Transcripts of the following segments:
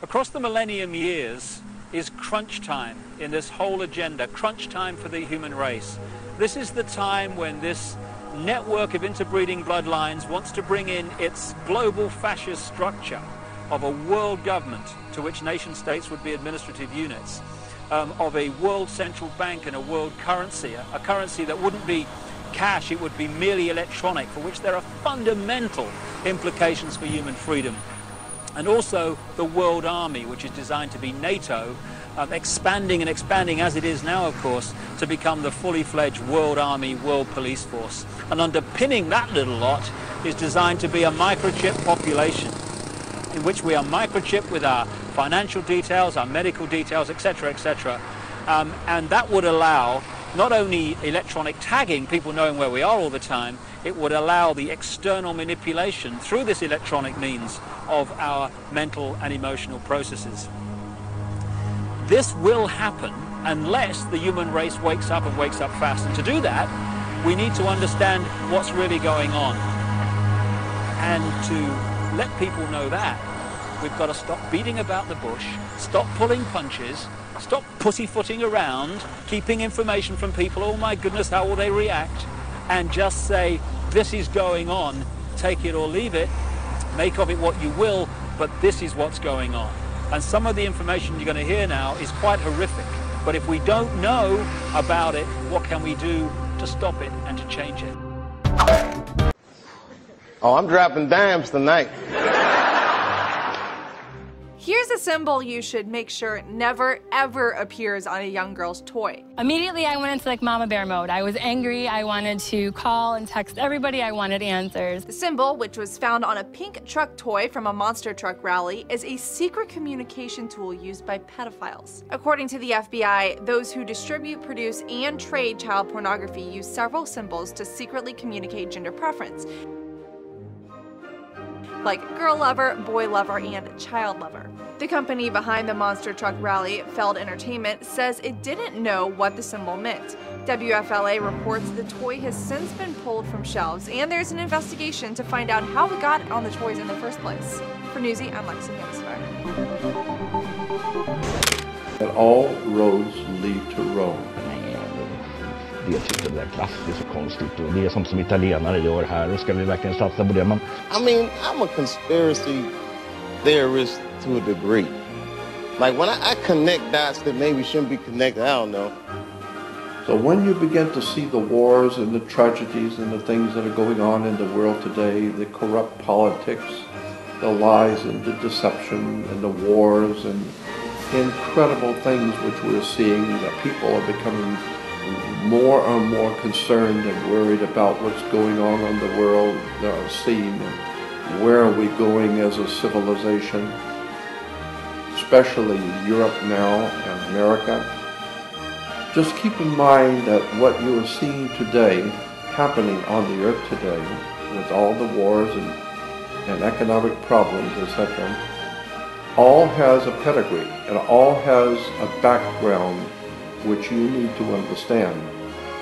Across the millennium years is crunch time in this whole agenda, crunch time for the human race. This is the time when this network of interbreeding bloodlines wants to bring in its global fascist structure of a world government to which nation states would be administrative units, of a world central bank and a world currency, a currency that wouldn't be cash, it would be merely electronic, for which there are fundamental implications for human freedom. And also the world army, which is designed to be NATO, expanding and expanding as it is now, of course, to become the fully fledged world army, world police force. And underpinning that little lot is designed to be a microchip population, in which we are microchipped with our financial details, our medical details, etc., etc. And that would allow not only electronic tagging, people knowing where we are all the time, it would allow the external manipulation through this electronic means of our mental and emotional processes. This will happen unless the human race wakes up and wakes up fast. And to do that, we need to understand what's really going on. And to let people know that, we've got to stop beating about the bush, stop pulling punches, stop pussyfooting around, keeping information from people, oh my goodness, how will they react, and just say, this is going on, take it or leave it, make of it what you will, but this is what's going on. And some of the information you're going to hear now is quite horrific, but if we don't know about it, what can we do to stop it and to change it? Oh, I'm dropping dimes tonight. Here's a symbol you should make sure never, ever appears on a young girl's toy. Immediately, I went into like mama bear mode. I was angry. I wanted to call and text everybody. I wanted answers. The symbol, which was found on a pink truck toy from a monster truck rally, is a secret communication tool used by pedophiles. According to the FBI, those who distribute, produce, and trade child pornography use several symbols to secretly communicate gender preference, like girl lover, boy lover, and child lover. The company behind the monster truck rally, Feld Entertainment, says it didn't know what the symbol meant. WFLA reports the toy has since been pulled from shelves, and there's an investigation to find out how it got on the toys in the first place. For Newsy, I'm Lexi Hansfire. That all roads lead to Rome. Jag tyckte det där klassiskt och konstigt och det är som italienare gör här och ska vi verkligen satsa på det. Men I mean, I'm a conspiracy theorist to a degree. Like when I connect dots that maybe shouldn't be connected, I don't know. So when you begin to see the wars and the tragedies and the things that are going on in the world today, the corrupt politics, the lies and the deception and the wars and incredible things which we're seeing, that people are becoming more and more concerned and worried about what's going on in the world scene and where are we going as a civilization, especially Europe now and America. Just keep in mind that what you are seeing today, happening on the earth today, with all the wars and economic problems, etc., all has a pedigree and all has a background which you need to understand.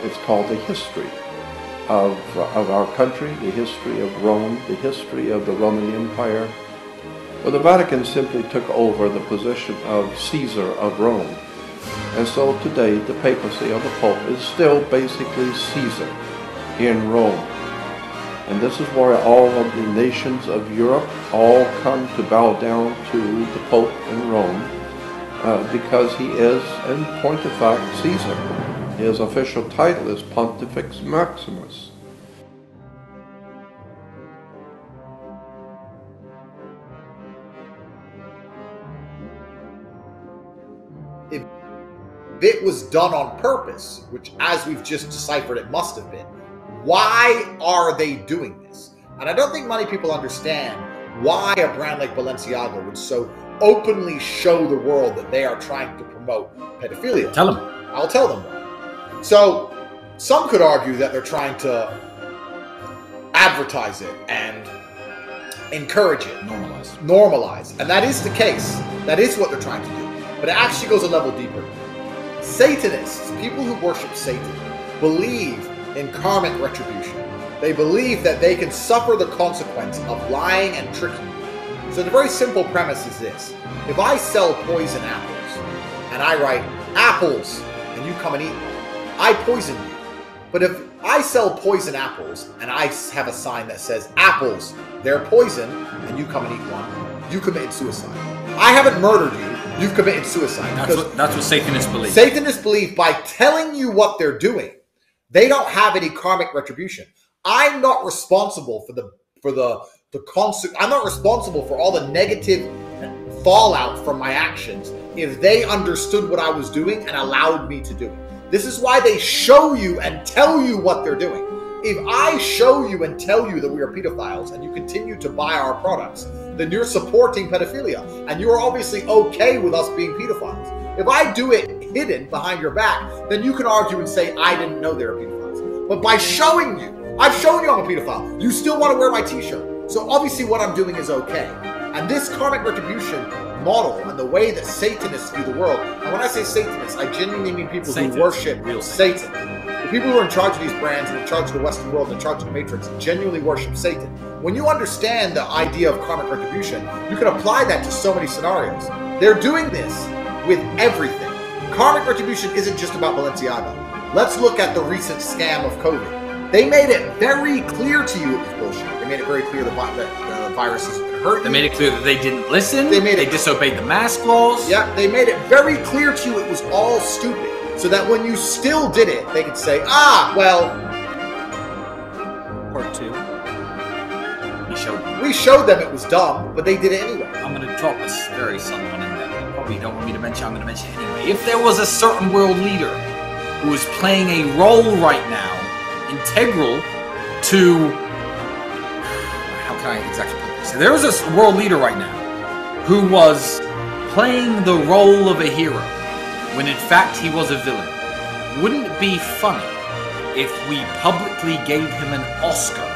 It's called the history of our country, the history of Rome, the history of the Roman Empire. Well, the Vatican simply took over the position of Caesar of Rome. And so today the papacy or the Pope is still basically Caesar in Rome. And this is why all of the nations of Europe all come to bow down to the Pope in Rome. Because he is, in point of fact, Caesar. His official title is Pontifex Maximus. If it was done on purpose, which as we've just deciphered it must have been, why are they doing this? And I don't think many people understand why a brand like Balenciaga would so openly show the world that they are trying to promote pedophilia. Tell them. I'll tell them why. So, some could argue that they're trying to advertise it and encourage it. Normalize. And that is the case. That is what they're trying to do. But it actually goes a level deeper. Satanists, people who worship Satan, believe in karmic retribution. They believe that they can suffer the consequence of lying and tricking you. So the very simple premise is this. If I sell poison apples, and I write apples, and you come and eat them, I poison you. But if I sell poison apples, and I have a sign that says apples, they're poison, and you come and eat one, you committed suicide. I haven't murdered you, you've committed suicide. That's what Satanists believe. Satanists believe by telling you what they're doing, they don't have any karmic retribution. I'm not responsible for the concept. I'm not responsible for all the negative fallout from my actions if they understood what I was doing and allowed me to do it. This is why they show you and tell you what they're doing. If I show you and tell you that we are pedophiles and you continue to buy our products, then you're supporting pedophilia and you're obviously okay with us being pedophiles. If I do it hidden behind your back, then you can argue and say I didn't know they were pedophiles. But by showing you, I've shown you I'm a pedophile. You still want to wear my t-shirt. So obviously what I'm doing is okay. And this karmic retribution model and the way that Satanists view the world, and when I say Satanists, I genuinely mean people who worship real Satan. The people who are in charge of these brands and in charge of the Western world and in charge of the Matrix genuinely worship Satan. When you understand the idea of karmic retribution, you can apply that to so many scenarios. They're doing this with everything. Karmic retribution isn't just about Balenciaga. Let's look at the recent scam of COVID. They made it very clear to you it was bullshit. They made it very clear that the virus is going to hurt you. They made it clear that they didn't listen. They disobeyed the mask laws. Yeah, they made it very clear to you it was all stupid. So that when you still did it, they could say, well... Part 2. We showed them it was dumb, but they did it anyway. I'm going to drop this very subtle one in there. You probably don't want me to mention. I'm going to mention it anyway. If there was a certain world leader who is playing a role right now, integral to... How can I exactly put this? There was a world leader right now who was playing the role of a hero when in fact he was a villain. Wouldn't it be funny if we publicly gave him an Oscar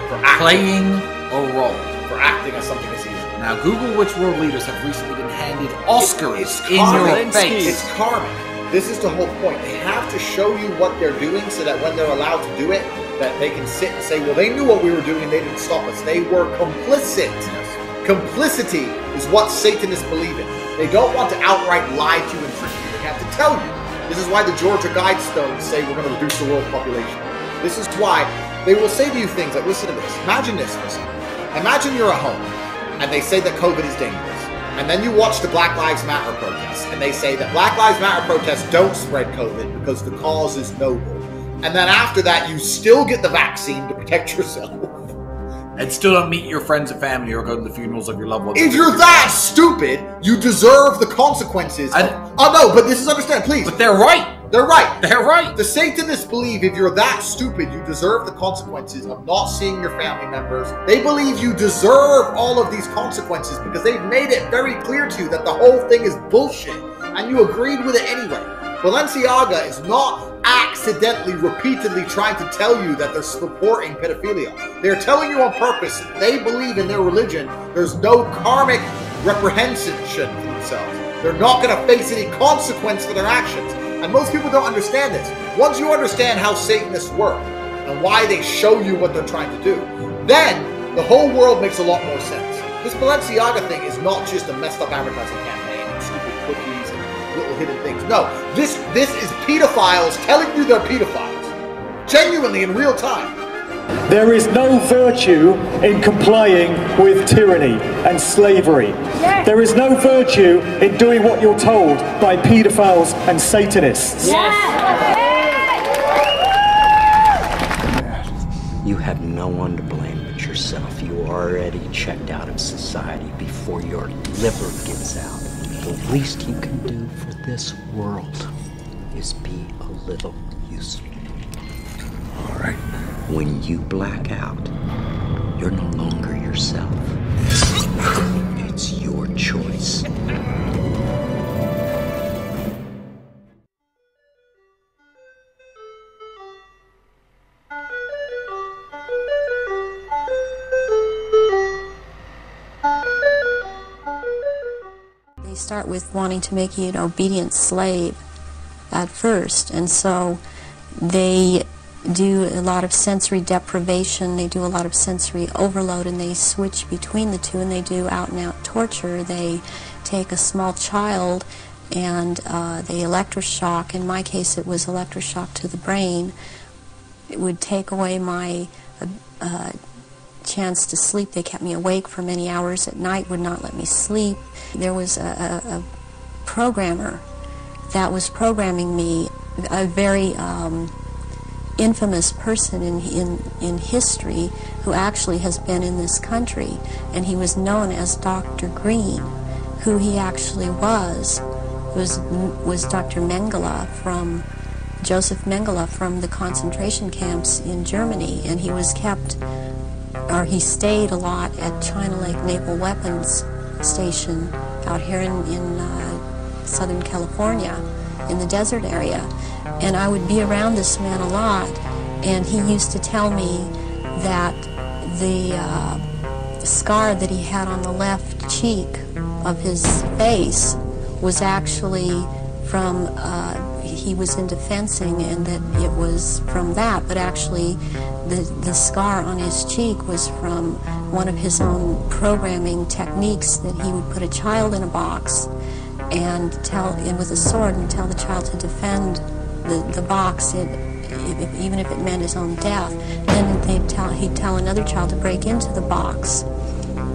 for playing a role? For acting as something as easy. Now Google which world leaders have recently been handed Oscars in your face. It's karmic. This is the whole point. They have to show you what they're doing so that when they're allowed to do it, that they can sit and say, well, they knew what we were doing and they didn't stop us. They were complicit. Yes. Complicity is what Satanists believe in. They don't want to outright lie to you and trick you. They have to tell you. This is why the Georgia Guidestones say we're going to reduce the world population. This is why they will say to you things like, listen to this. Imagine this for a second. Imagine you're at home and they say that COVID is dangerous. And then you watch the Black Lives Matter protests and they say that Black Lives Matter protests don't spread COVID because the cause is noble. And then after that, you still get the vaccine to protect yourself. And still don't meet your friends and family or go to the funerals of your loved ones. If you're that stupid, you deserve the consequences. Oh no, but this is understand, please. But they're right. They're right. They're right. The Satanists believe if you're that stupid, you deserve the consequences of not seeing your family members. They believe you deserve all of these consequences because they've made it very clear to you that the whole thing is bullshit. And you agreed with it anyway. Balenciaga is not accidentally, repeatedly trying to tell you that they're supporting pedophilia. They're telling you on purpose. They believe in their religion there's no karmic reprehension for themselves. They're not going to face any consequence for their actions. And most people don't understand this. Once you understand how Satanists work and why they show you what they're trying to do, then the whole world makes a lot more sense. This Balenciaga thing is not just a messed up advertising campaign and stupid cookies and little hidden things. No, this is pedophiles telling you they're pedophiles. Genuinely in real time. There is no virtue in complying with tyranny and slavery. Yes. There is no virtue in doing what you're told by pedophiles and Satanists. Yes. You have no one to blame but yourself. You already checked out of society before your liver gives out. The least you can do for this world is be a little useful. All right. When you black out, you're no longer yourself. It's your choice. They start with wanting to make you an obedient slave at first, and so they do a lot of sensory deprivation, they do a lot of sensory overload, and they switch between the two, and they do out-and-out torture. They take a small child and they electroshock. In my case, it was electroshock to the brain. It would take away my chance to sleep. They kept me awake for many hours at night, would not let me sleep. There was a programmer that was programming me, a very infamous person in history who actually has been in this country, and he was known as Dr. Green. Who he actually was Dr. Mengele, from Joseph Mengele, from the concentration camps in Germany, and he was kept, or he stayed a lot at China Lake Naval Weapons Station out here in Southern California, in the desert area. And I would be around this man a lot, and he used to tell me that the scar that he had on the left cheek of his face was actually from, he was into fencing, and that it was from that, but actually the scar on his cheek was from one of his own programming techniques, that he would put a child in a box and with a sword and tell the child to defend the box, even if it meant his own death. Then he'd tell another child to break into the box,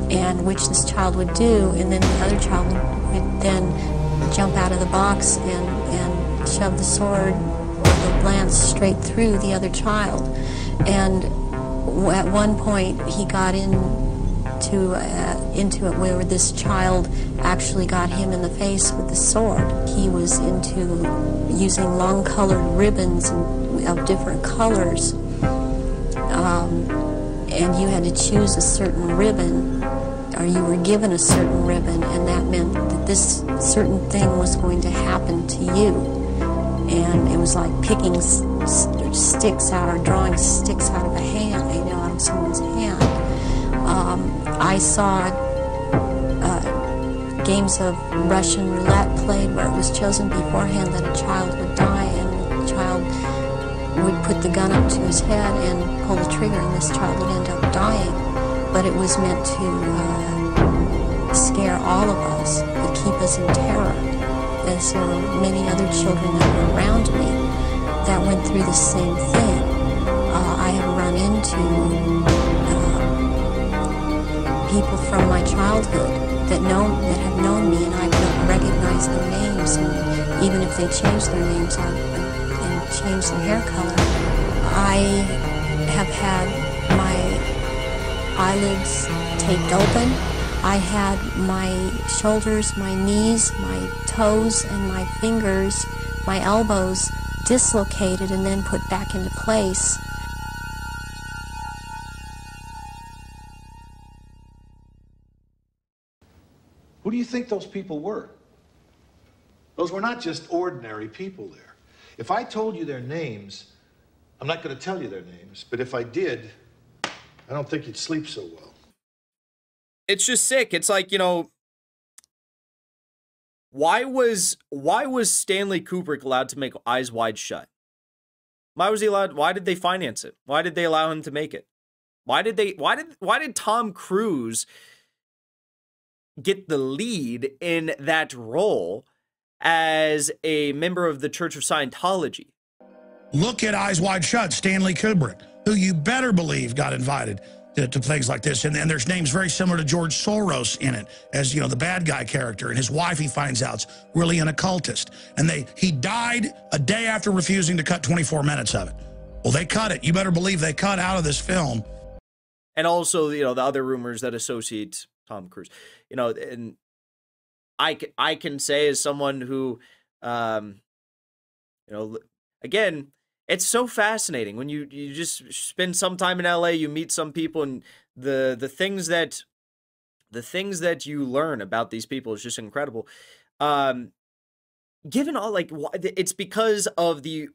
and which this child would do, and then the other child would then jump out of the box and shove the sword, the lance, straight through the other child. And at one point he got into it where this child actually got him in the face with the sword. He was into using long-colored ribbons of different colors, and you had to choose a certain ribbon, or you were given a certain ribbon, and that meant that this certain thing was going to happen to you. And it was like picking sticks out, or drawing sticks out of a hand, out of someone's hand. I saw games of Russian roulette played where it was chosen beforehand that a child would die, and the child would put the gun up to his head and pull the trigger, and this child would end up dying. But it was meant to scare all of us, and keep us in terror, as there were many other children that were around me that went through the same thing. I have run into people from my childhood that have known me, and I've not recognized their names, and even if they change their names and change their hair color. I have had my eyelids taped open. I had my shoulders, my knees, my toes, and my fingers, my elbows dislocated and then put back into place. Who do you think those people were? Those were not just ordinary people there. If I told you their names, I'm not going to tell you their names, but if I did, I don't think you'd sleep so well. It's just sick. It's like, why was Stanley Kubrick allowed to make Eyes Wide Shut? Why was he allowed? Why did they finance it? Why did they allow him to make it? Why did Tom Cruise get the lead in that role as a member of the Church of Scientology? Look at Eyes Wide Shut, Stanley Kubrick, who you better believe got invited to things like this. And there's names very similar to George Soros in it, as, the bad guy character. And his wife, he finds out, is really an occultist. And he died a day after refusing to cut 24 minutes of it. Well, they cut it. You better believe they cut out of this film. And also, the other rumors that associate Tom Cruise. And I can say, as someone who, again, it's so fascinating when you just spend some time in LA, you meet some people, and the things that you learn about these people is just incredible. Given all, it's because of the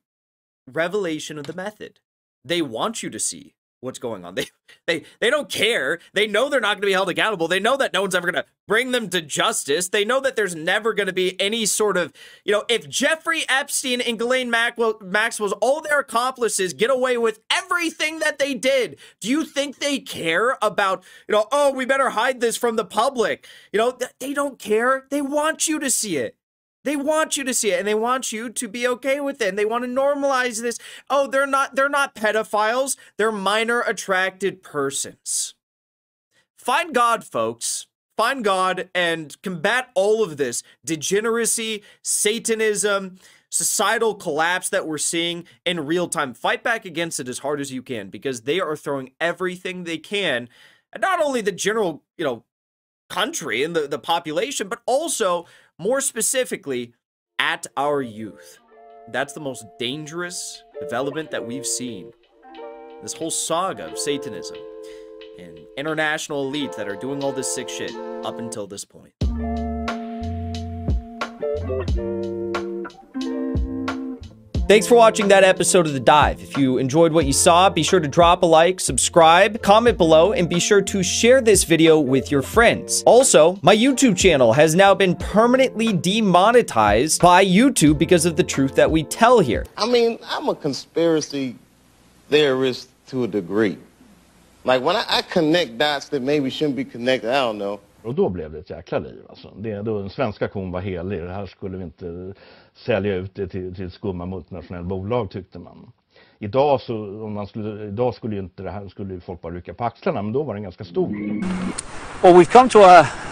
revelation of the method. They want you to see what's going on. They don't care. They know they're not going to be held accountable. They know that no one's ever going to bring them to justice. They know that there's never going to be any sort of, if Jeffrey Epstein and Ghislaine Maxwell's all their accomplices get away with everything that they did, do you think they care about, oh, we better hide this from the public? They don't care. They want you to see it. They want you to see it, and they want you to be okay with it, and they want to normalize this. Oh, they're not pedophiles. They're minor attracted persons. Find God, folks. Find God and combat all of this degeneracy, Satanism, societal collapse that we're seeing in real time. Fight back against it as hard as you can, because they are throwing everything they can, and not only the general, country and the population, but also more specifically at our youth. That's the most dangerous development that we've seen. This whole saga of Satanism and international elites that are doing all this sick shit up until this point. Thanks for watching that episode of The Dive. If you enjoyed what you saw, be sure to drop a like, subscribe, comment below, and be sure to share this video with your friends. Also, my YouTube channel has now been permanently demonetized by YouTube because of the truth that we tell here. I mean, I'm a conspiracy theorist to a degree. Like when I connect dots that maybe shouldn't be connected, I don't know. Och då blev det ett jäkla liv alltså. Då den svenska kon var helig. Det här skulle vi inte sälja ut det till skumma multinationella bolag, tyckte man. Idag idag skulle ju inte det här, skulle folk bara rycka på axlarna, men då var det ganska stor. Well, we've come to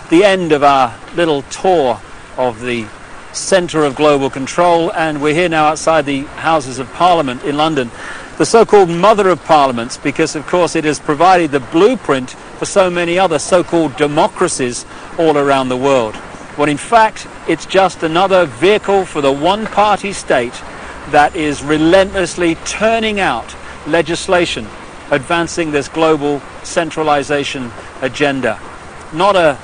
the end of our little tour of the center of global control, and we're here now outside the Houses of Parliament in London. The so-called mother of parliaments, because of course it has provided the blueprint for so many other so-called democracies all around the world. When in fact it's just another vehicle for the one-party state that is relentlessly turning out legislation advancing this global centralization agenda. Not a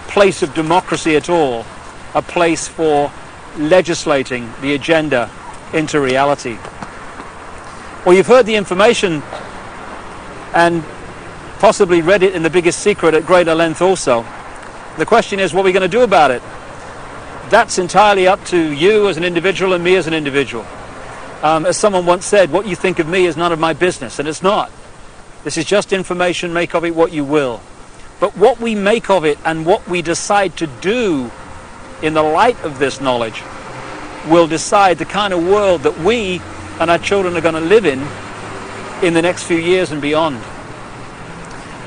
place of democracy at all, a place for legislating the agenda into reality. Well, you've heard the information and possibly read it in The Biggest Secret at greater length also. The question is, what are we going to do about it? That's entirely up to you as an individual and me as an individual. As someone once said, what you think of me is none of my business, and it's not. This is just information, make of it what you will. But what we make of it and what we decide to do in the light of this knowledge will decide the kind of world that we and our children are going to live in the next few years and beyond.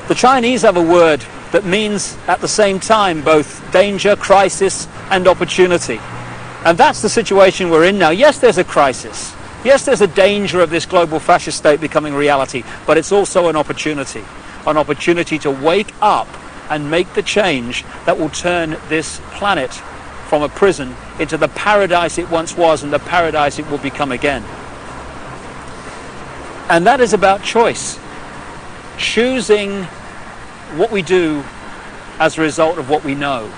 The Chinese have a word that means at the same time both danger, crisis, and opportunity. And that's the situation we're in now. Yes, there's a crisis. Yes, there's a danger of this global fascist state becoming reality, but it's also an opportunity to wake up and make the change that will turn this planet from a prison into the paradise it once was and the paradise it will become again. And that is about choice. Choosing what we do as a result of what we know.